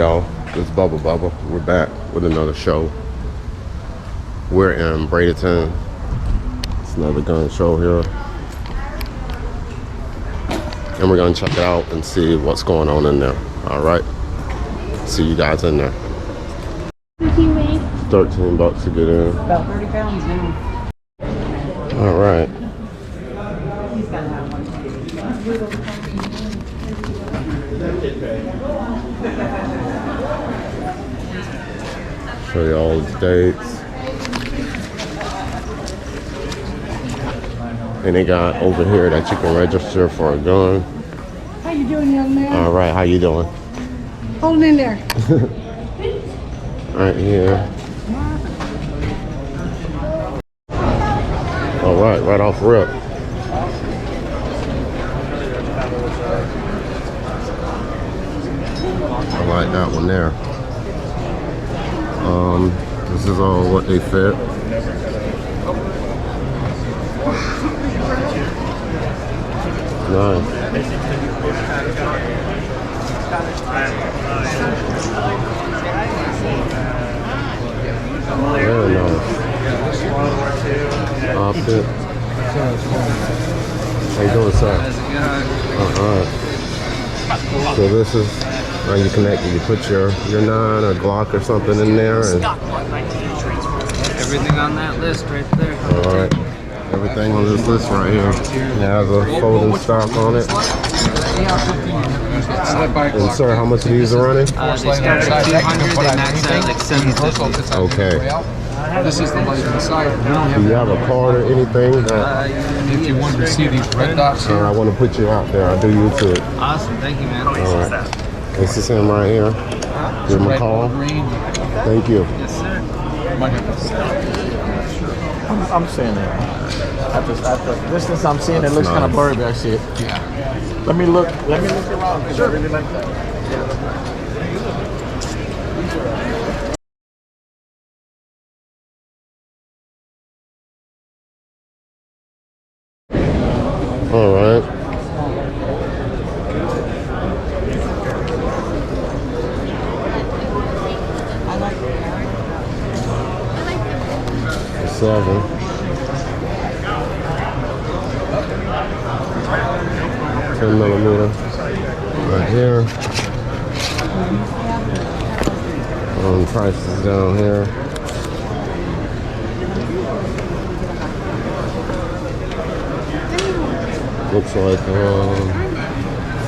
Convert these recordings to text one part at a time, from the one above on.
y'all, this is Bubba. We're back with another show. We're in Bradenton. It's another gun show here. And we're gonna check it out and see what's going on in there. Alright. See you guys in there. 13 bucks to get in. About 30 pounds now. Alright. Show you all the dates. And they got over here that you can register for a gun. How you doing, young man? All right, how you doing? Hold in there. Right here. All right, right off rip. I like that one there. This is all what they fit. Nice. Very nice. Optic. How you doing, sir? Alright. So this is how you connect it. You put your 9 or Glock or something in there. And everything on that list right there. Alright. Everything on this list right here. It has a folding stock on it. And sir, how much of these are running? They start at 200, they max out like 750. Okay. This is the light inside. Do you have a card or anything? If you wanted to see these red dots here. I want to put you out there. I do YouTube. Awesome, thank you, man. Alright. This is him right here. Give him a call. Thank you. Yes, sir. I'm seeing it. At the distance I'm seeing, it looks kind of blurry, but I see it. Yeah. Let me look around because I really like that. All right. Seven. 10mm right here. Prices down here. Looks like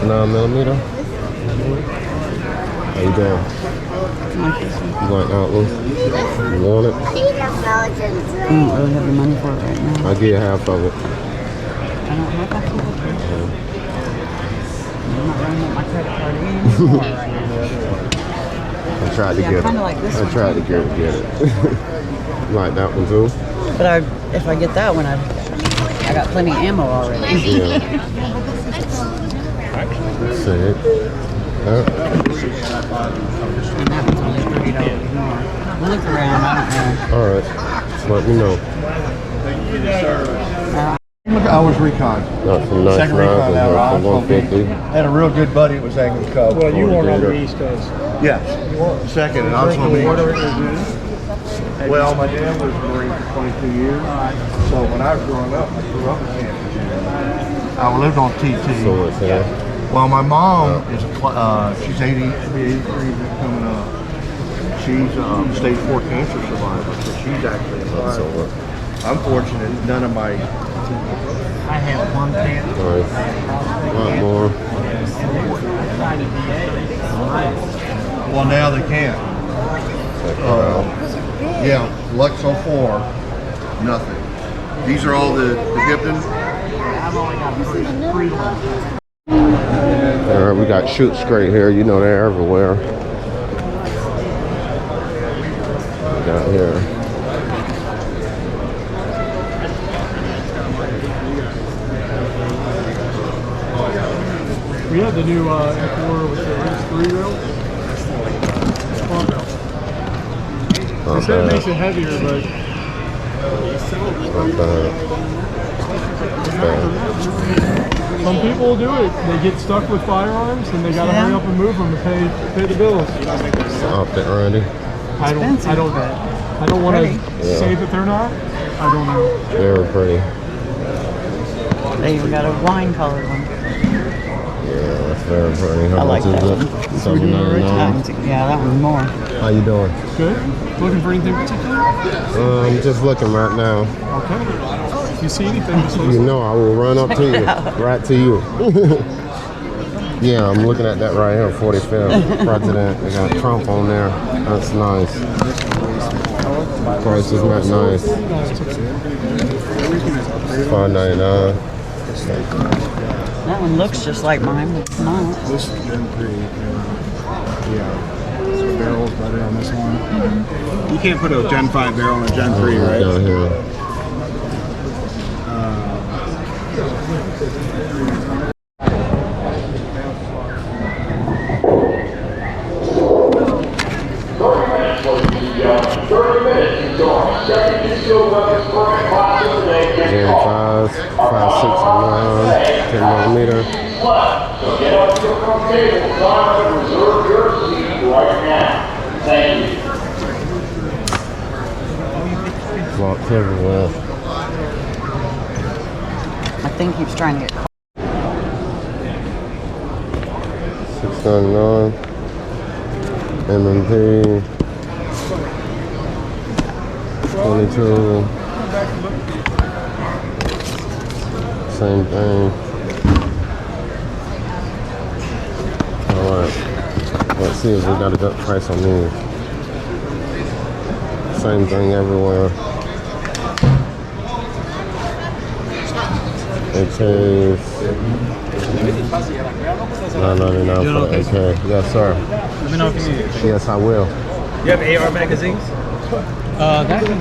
9mm. How you doing? You like that one? You want it? I don't really have the money for it right now. I'll give you half of it. I don't have half of it. I'm not running up my credit card anymore right now. I tried to get it. Like this I one. tried to get it. You like that one too? But if I get that one, I got plenty of ammo already. Yeah. Sick. And that one's only $30 more. Look around, I don't know. Alright. Just let me know. I was recon. Got some nice Second knives recon in now. here I for was gonna be. 150. I had a real good buddy that was Angus Cove. Well, you weren't on the Gator. East Coast. Yes. Second, and I was going to be. Well, my dad was a Marine for 22 years. So when I was growing up, I grew up in Kansas. I lived on TT. So it's here. Well, my mom is she's 83 coming up. She's stage 4 cancer survivor, so she's actually alive. So I'm fortunate none of my. I have one can. nice. A lot more. Well, now they can't. Check it out. Yeah, Lux 04, nothing. These are all the Gibson. We got shoot straight here. You know they're everywhere. Down here. We have the new M4 with the S3 rail. They said it makes it heavier, but not bad. Not bad. Some people do it. They get stuck with firearms and they gotta hurry up and move them to pay the bills. Off it already. I don't want to say that they're not. I don't know. Very pretty. They even got a wine colored one. Yeah, that's very pretty. How I much like is that it? one. $7.99. Yeah, that was more. How you doing? Good. Looking for anything particular? I'm just looking right now. Okay. If you see anything, just let us You know. know I will run up to you. Right to you. Yeah, I'm looking at that right here, 45th president. They got Trump on there. That's nice. Price is not nice. $5.99. That one looks just like mine, but it's not. This is Gen 3. Yeah. So barrel's better on this one. You can't put a Gen 5 barrel in a Gen 3, right? Down here. Gen 5, 5.6 round, 10 millimeter. So get up to your front table, sign up and reserve your seat right now. Thank you. Locked everywhere. I think he was trying to get caught. $6.99. MMP. 22. Same thing. Alright. Let's see if we got a good price on these. Same thing everywhere. AK. $9.99 for the AK. Yes, sir. Let me know if you need it. Yes, I will. You have AR magazines? That can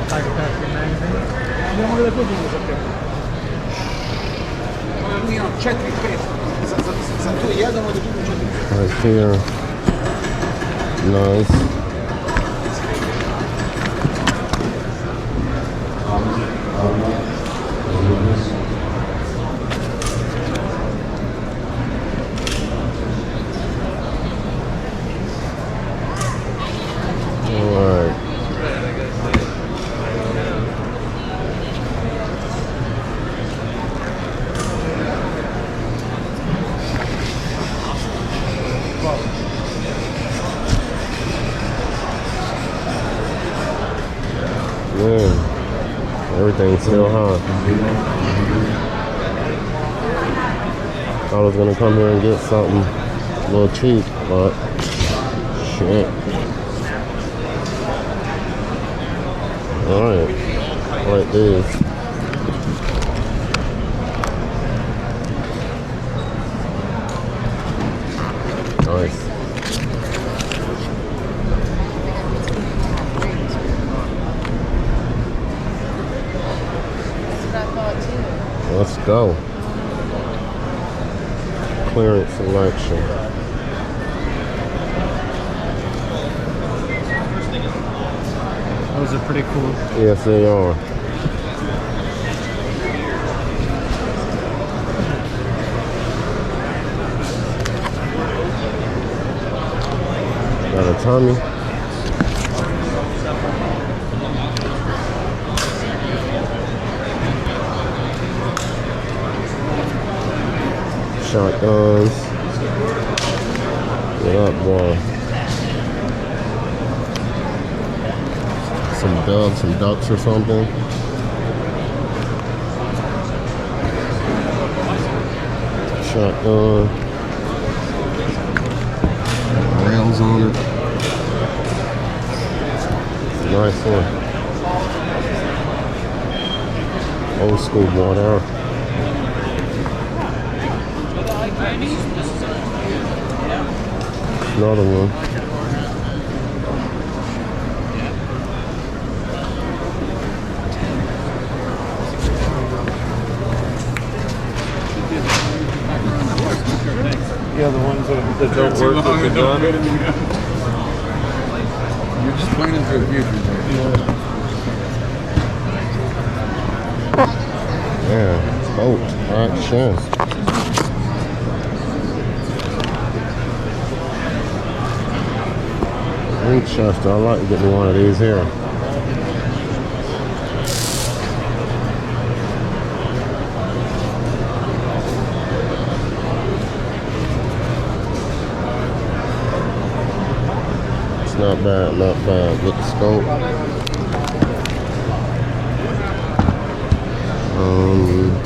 Tiger Pack magazine. Right here. Nice. Alright. Man, everything's still hot. I was gonna come here and get something a little cheap, but shit. Alright, like this. Nice. Let's go. Clearance selection. Those are pretty cool. Yes, they are. Got a Tommy. Shotguns. Get up, boy. Some doves, some ducks or something. Shotgun. Rails on it. Nice one. Old school water. Another one. Yeah, the ones that don't work with the gun. You're just planning for the future. Yeah, it's boat. Action. Winchester, I'd like to get me one of these here. It's not bad, not bad. Get the scope.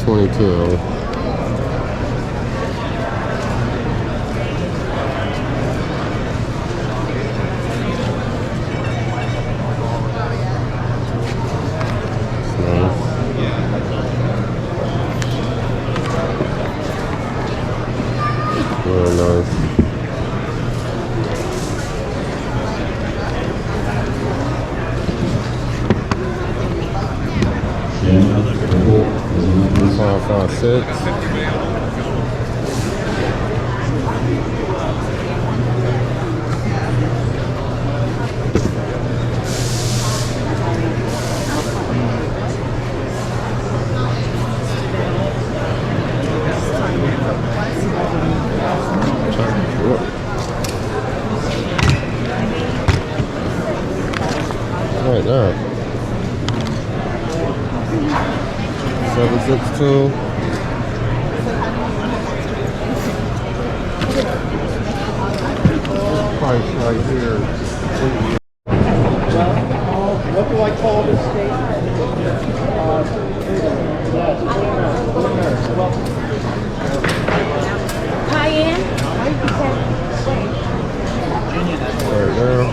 22. Very nice. Yeah. 556. Like that. 762. Price right here. What do I call this state? Cayenne. Right there.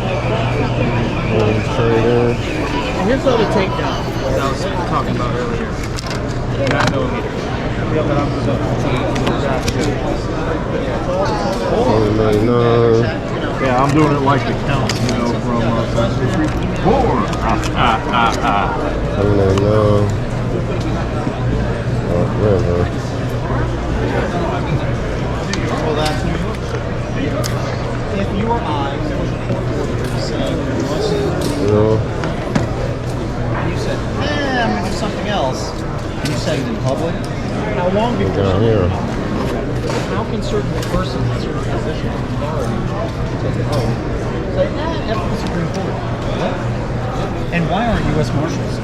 Trade in. Here's all the takedown. That I was talking about earlier. 9mm. 199. Yeah, I'm doing it like the count, you know, from Sesame Street. 4. 199. River. Well, that's New York. If you or I was a court order saying you must, and you said, I'm going to do something else, and you said it in public, how long before Down here. how can certain persons in certain positions of authority take an oath, say, F the Supreme Court? What? And why aren't U.S. Marshals?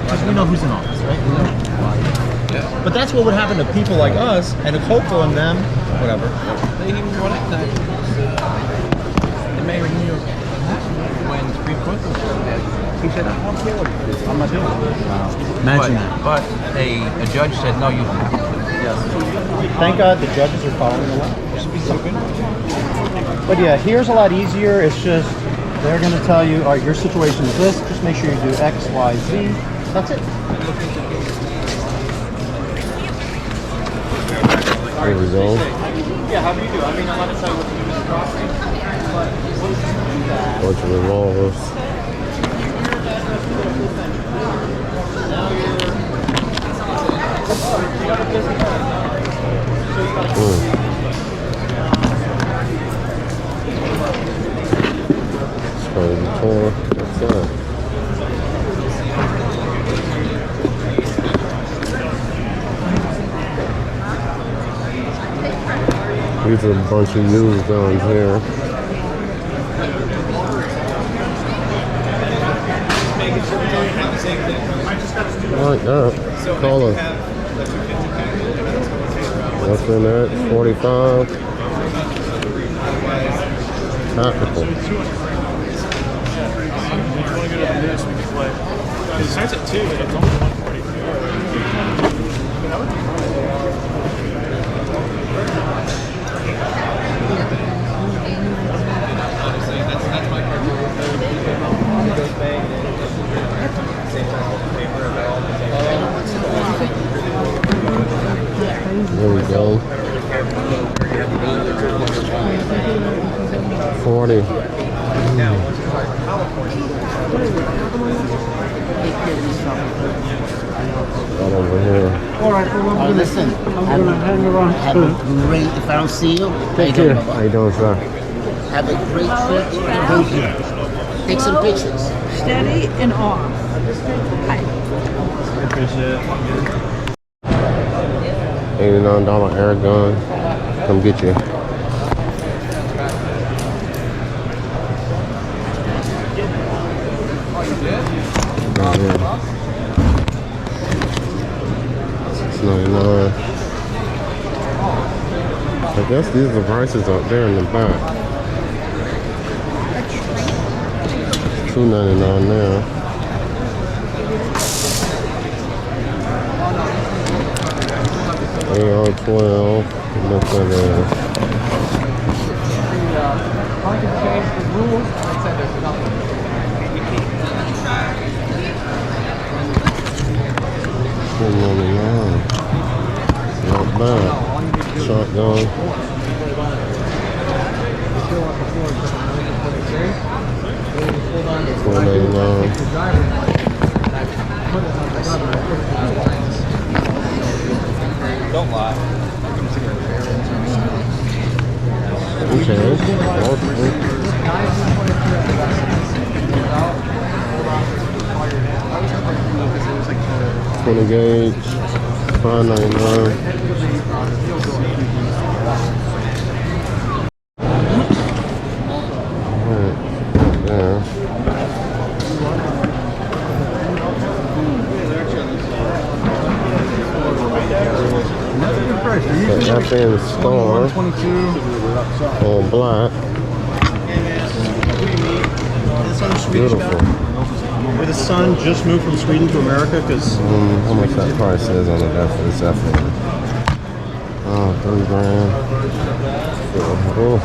Because we know who's in office, right? We know. But that's what would happen to people like us, and it's hopeful in them, whatever. They didn't even want it. The mayor of New York, when Supreme Court was dead, he said, I'm okay with this. I'm not doing it. Wow. Imagine that. But a judge said, no, you have to. Yes. Thank God the judges are following the law. But yeah, here's a lot easier. It's just, they're going to tell you, all right, your situation is this. Just make sure you do X, Y, Z. That's it. There we go. Yeah, how do you do? I mean, I'm not deciding what to do with the property, but what is that? Bunch of revolvers. What's that? These are a bunch of used guns here. I like that. Color. What's in that? 45. Tactical. It starts at 2, but it's only 140. There we go. 40. Right over here. All right, well, listen. I'm going to hang around. Have a great, if I don't see you, Take care. How you doing, sir? have a great trip. Thank you. Take some pictures. Steady and off. Hi. Appreciate it. $89 air gun. Come get you. Right here. $6.99. I guess these are the prices up there in the back. $2.99 there. AR-12. Look at that. $4.99. Not bad. Shotgun. $4.99. Don't lie. Okay. 20 gauge. $5.99. That's in star on black. Beautiful. Where the son just moved from Sweden to America because how much that price is on the definitely. Oh, $3,000. Oh.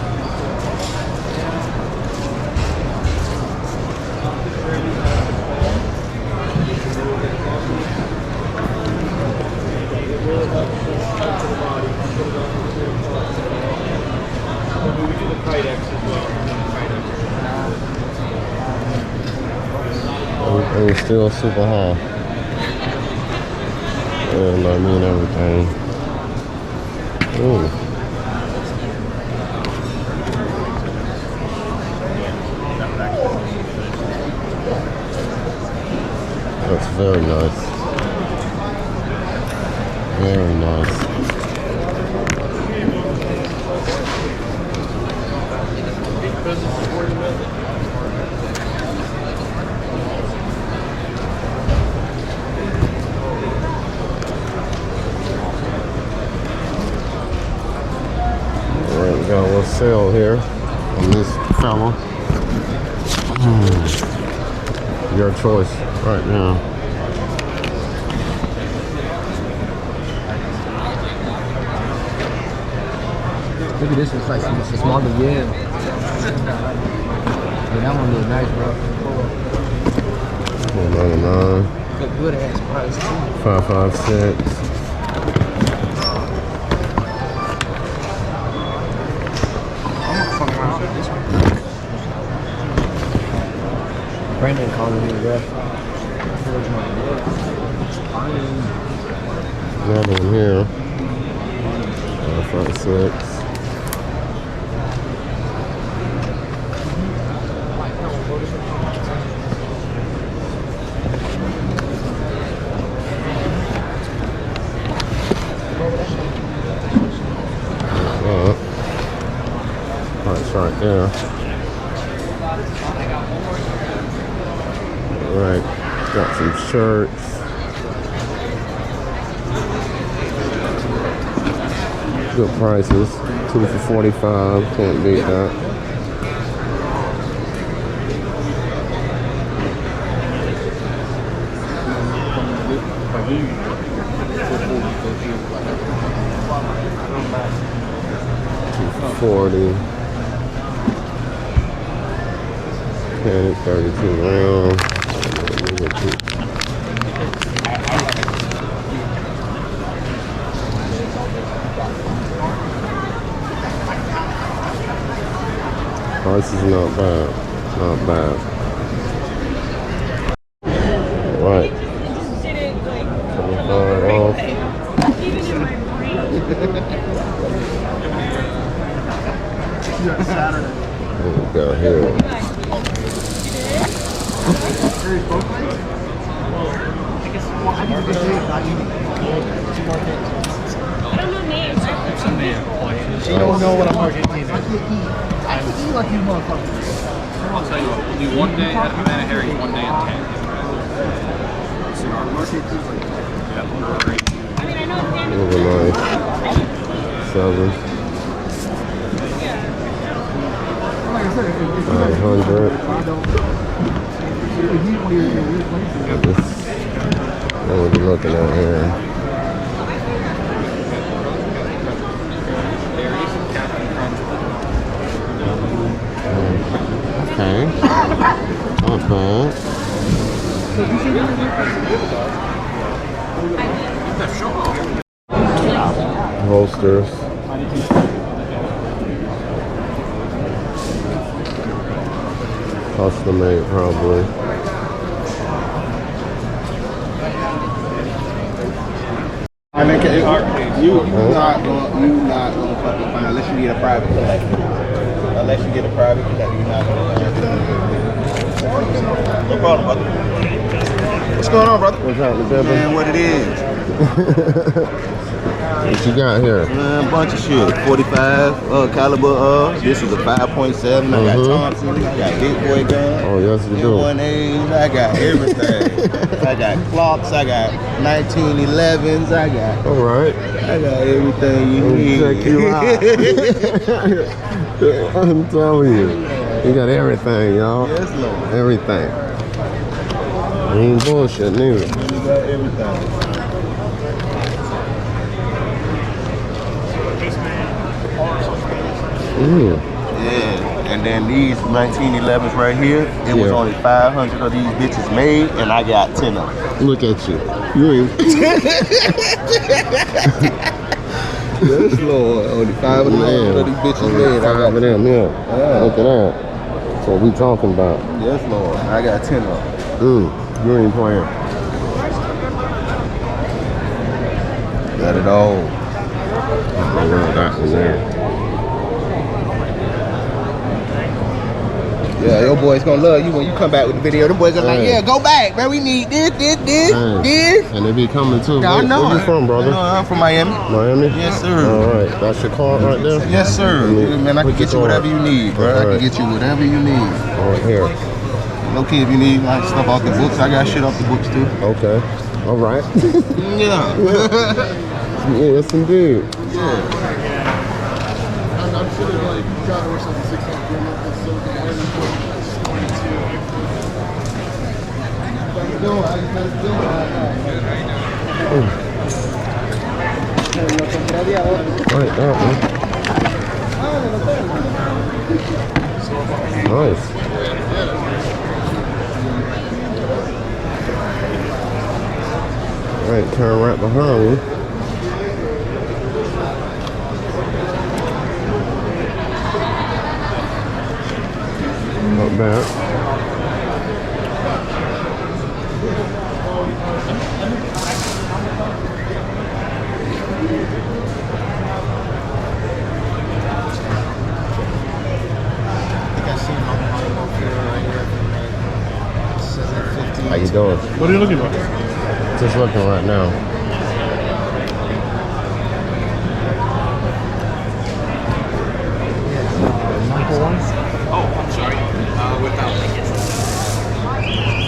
Everything is still super high. And I mean everything. Ooh. That's very nice. Very nice. Got a little sale here on this fella. Your choice right now. Look at this, it's like it's a smaller yen. Yeah, that one look nice, bro. $4.99. Good ass price too. 5.56. Brandon calling me ref. Another one here. 5.56. Price right there. Alright, got some shirts. Good prices. 2 for $45. Can't beat that. $240. Panic 32 rounds. Price is not bad. Not bad. Right. 25 off. What we got here? She don't know what I'm looking either. I'll tell you what, we'll do 1 day at Havana Harry's, 1 day at 10. Overnight. 7. 500. What are we looking at here? Okay. Not bad. Holsters. Custom made, probably. I mean, you not gonna fucking find unless you get a private collector. Unless you get a private collector, you're not gonna find. No problem, brother. What's going on, brother? What's happening, baby? Man, what it is? What you got here? Man, a bunch of shit. 45 caliber. This is a 5.7. I got Thompson. I got big boy gun. Oh, yes, you do. 1A's. I got everything. I got clocks. I got 1911s. I got. All right. I got everything you need. Check you out. I'm telling you, you got everything, y'all. Yes, Lord. Everything. Ain't bullshit neither. You got everything. Yeah, and then these 1911s right here, it was only 500 of these bitches made, and I got 10 of them. Look at you. You ain't. Yes, Lord. Only 5 of these bitches made. I got 5 of them, yeah. Look at that. That's what we talking about. Yes, Lord. I got 10 of them. You ain't playing. Got it all. That one there. Yeah, your boys gonna love you when you come back with the video. Them boys are like, yeah, go back, man. We need this. And they be coming too. I know. Where you from, brother? I'm from Miami. Miami? Yes, sir. All right. That's your card right there? Yes, sir. Man, I can get you whatever you need, bro. I can get you whatever you need. All right, here. Okay, if you need like stuff off the books, I got shit off the books too. Okay. All right. Yeah. Yes, indeed. Yeah. I'm sure they're like trying to work something 6 months. Right, that one. Nice. All right, turn right behind me. Not bad. How you doing? What are you looking for? Just looking right now. Oh, I'm sorry. Without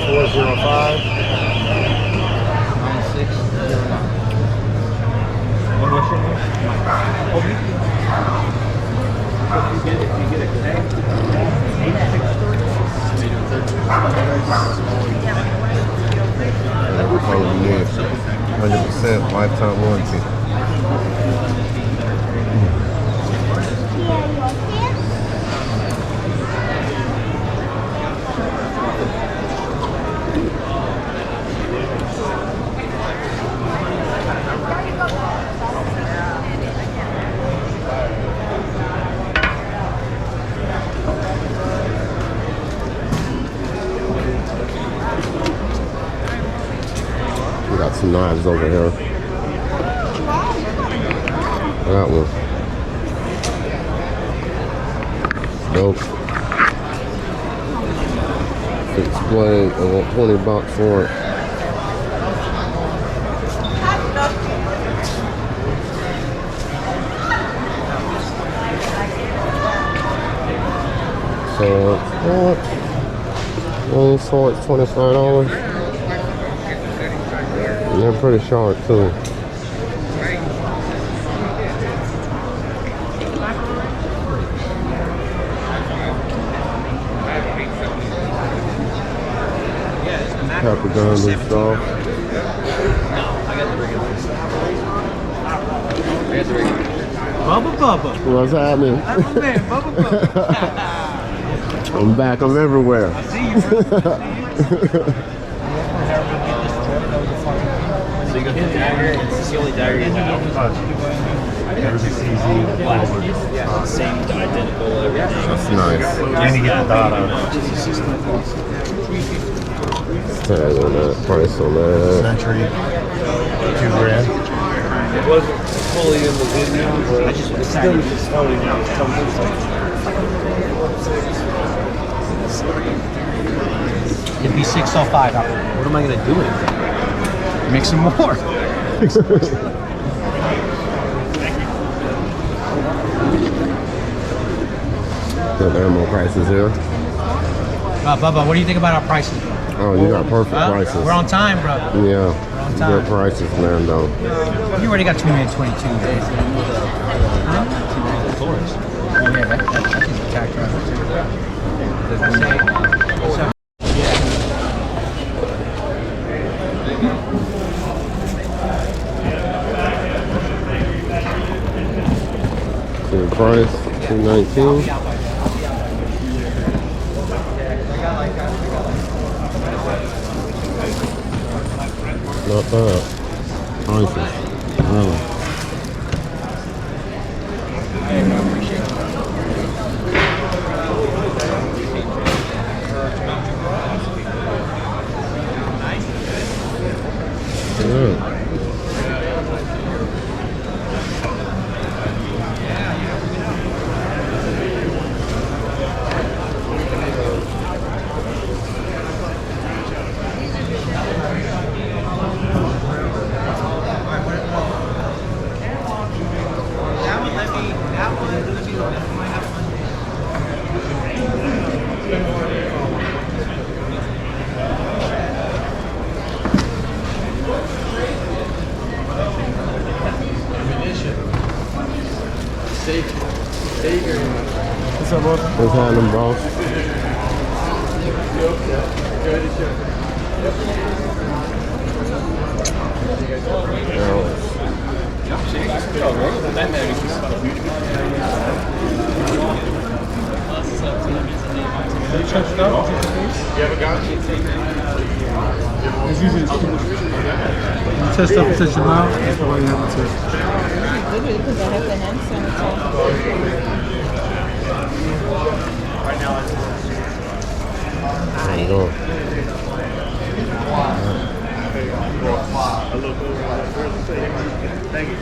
405. 9609. What's your name? If you get a connect, 100% lifetime warranty. We got some knives over here. That one. Nope. Fixed blade. I want $20 for it. swords. What? One sword's $25. And they're pretty sharp too. Pepper gun and stuff. No, I got the regular. Bubba. What's happening? That's my man, Bubba. I'm back. I'm everywhere. I see you, bro. So you go to the dagger, it's the only dagger you have. Yeah, same identical everything. That's nice. And you get the dot out. Tag on that. Price on that. Century, $2,000. It wasn't fully in the video, but I just was still just floating out. It'd be 605. What am I gonna do with it? Make some more. The ammo prices here. Bubba, what do you think about our prices? Oh, you got perfect prices. We're on time, bro. Yeah. on time. Good prices, man, though. You already got 2 minutes 22 days. Huh? Oh, yeah, that is a tractor. Good price, $219. Not bad. Prices. Really. Good. What's up, boss? What's happening, boss? You checked it out? You haven't got it? It's usually you test up and touch your mouth. That's why you have to test. Literally, because I have the hand sanitizer. How you doing? Thank you.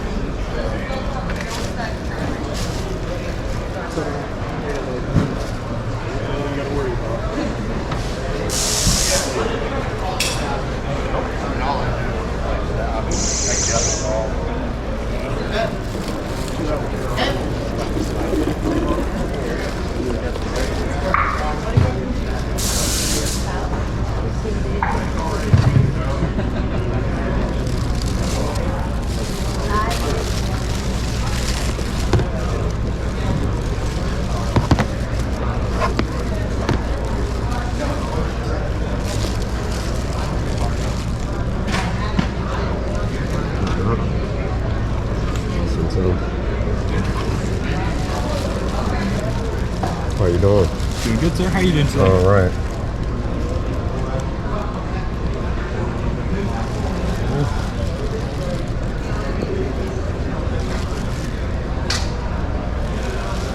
How you doing? Doing good, sir. How you doing, sir? All right.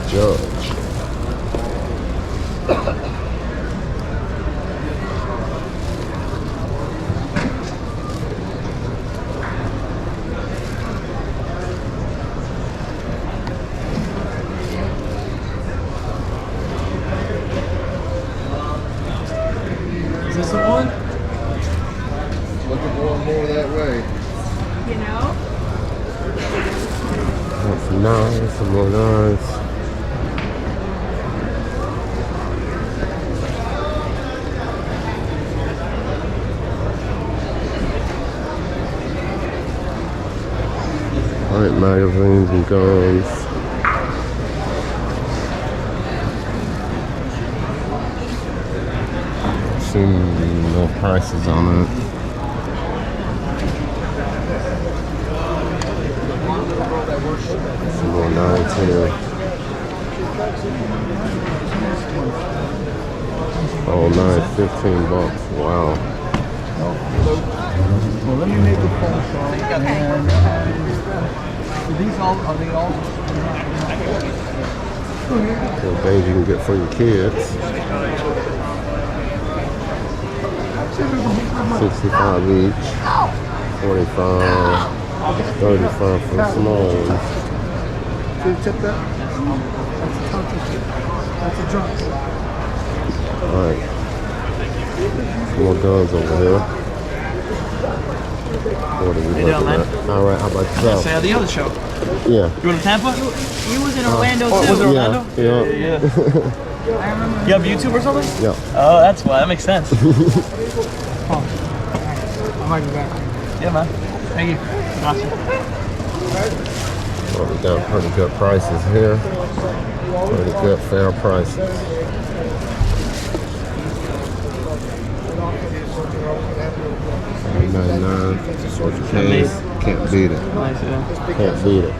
Judge. Is this the one? Looking more and more that way. You know? That's nice. Some more nice. magazines and guns. See no prices on it. Some more 9s here. Oh, 9, 15 bucks. Wow. Well, let me make a phone call. Are these all? Are they all? Some things you can get for your kids. 65 each. 45. 35 for the small ones. Did you tip that? That's a top tip. That's a drop. Alright. Some more guns over here. What are we looking at? Alright, how about yourself? Say the other show. Yeah. You went to Tampa? You was in Orlando too. Was it Orlando? Yeah. I remember. You have YouTube or something? Yeah. Oh, that's why. That makes sense. I might be back. Yeah, man. Thank you. Gotcha. Well, we got pretty good prices here. Pretty good, fair prices. $99 for the case. Can't beat it. Nice, yeah. Can't beat it.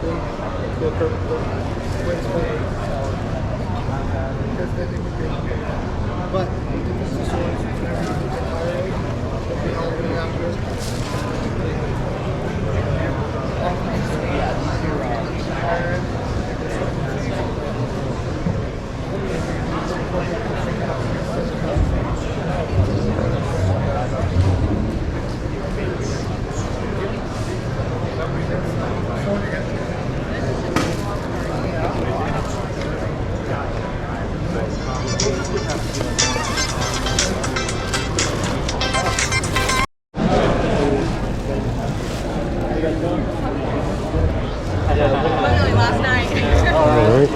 Last night. Alright.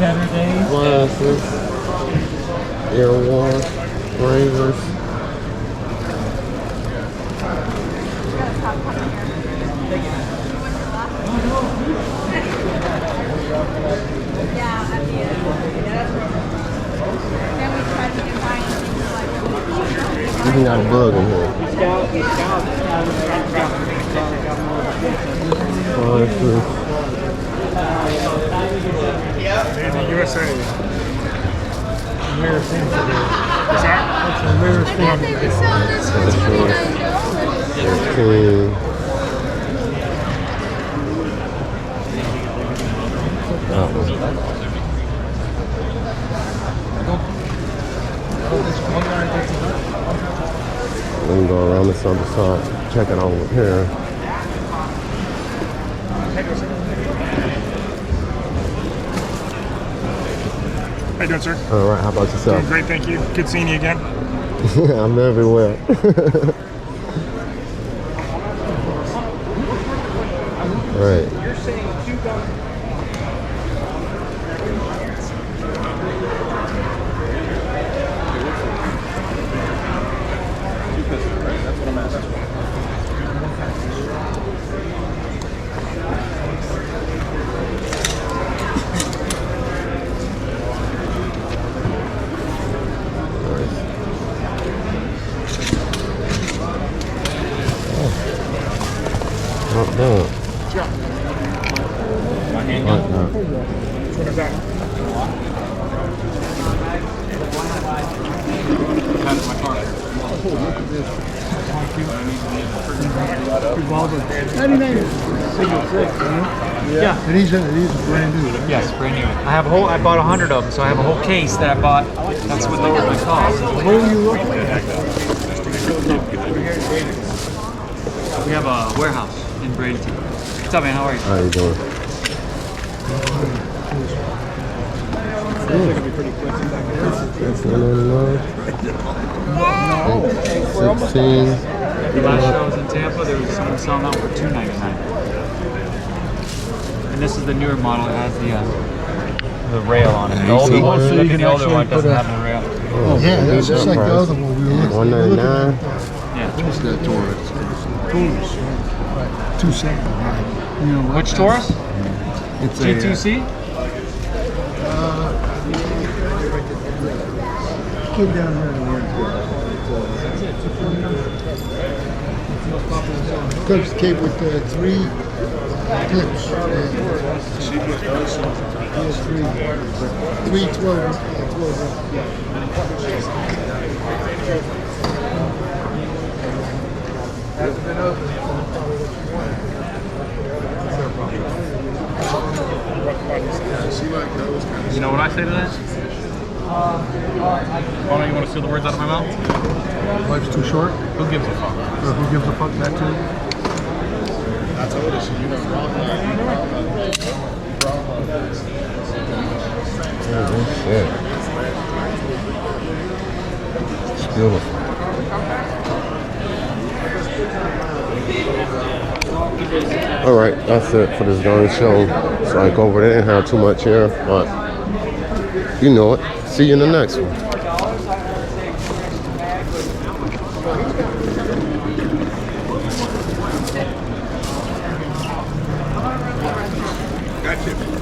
Saturday. Glasses. Ear wash. Razors. Yeah, at the end. Then we tried to combine things like. Even got a bug in here. Glasses. In the USA. Rare thing to do. Is that? That's a rare thing to do. We can go around this other side, check it over here. How you doing, sir? All right, how about yourself? Doing great, thank you. Good seeing you again. I'm everywhere. Right. You're saying 2 guns. That's what I'm asking. Not bad. My handgun. Like that. Which one is that? I had it in my car. Look at this. Revolver. 99. Yeah. And these are brand new, right? Yes, brand new. I bought 100 of them, so I have a whole case that I bought. That's what lowered my cost. Where were you looking at? We have a warehouse in Bradenton. What's up, man? How are you? How you doing? That's $1.99. 16. The last show was in Tampa. There was someone selling out for $2.99. And this is the newer model. It has the rail on it. The older one, So you can the older one actually doesn't put have the rail. Oh, Yeah, that's just like the other one we were looking at. $1.99. Yeah. What's that Taurus? Taurus. too simple. You know what? Which Taurus? It's G2C? Kid down here in the Clips came with 3 clips. Three 12. You know what I say to that? Oh no, you want to steal the words out of my mouth? Life's too short. Who gives a fuck? Or who gives a fuck that too? I told her she, you know, Shit. It's beautiful. All right, that's it for this gun show. It's like over there, didn't have too much here, but you know it. See you in the next one. Gotcha.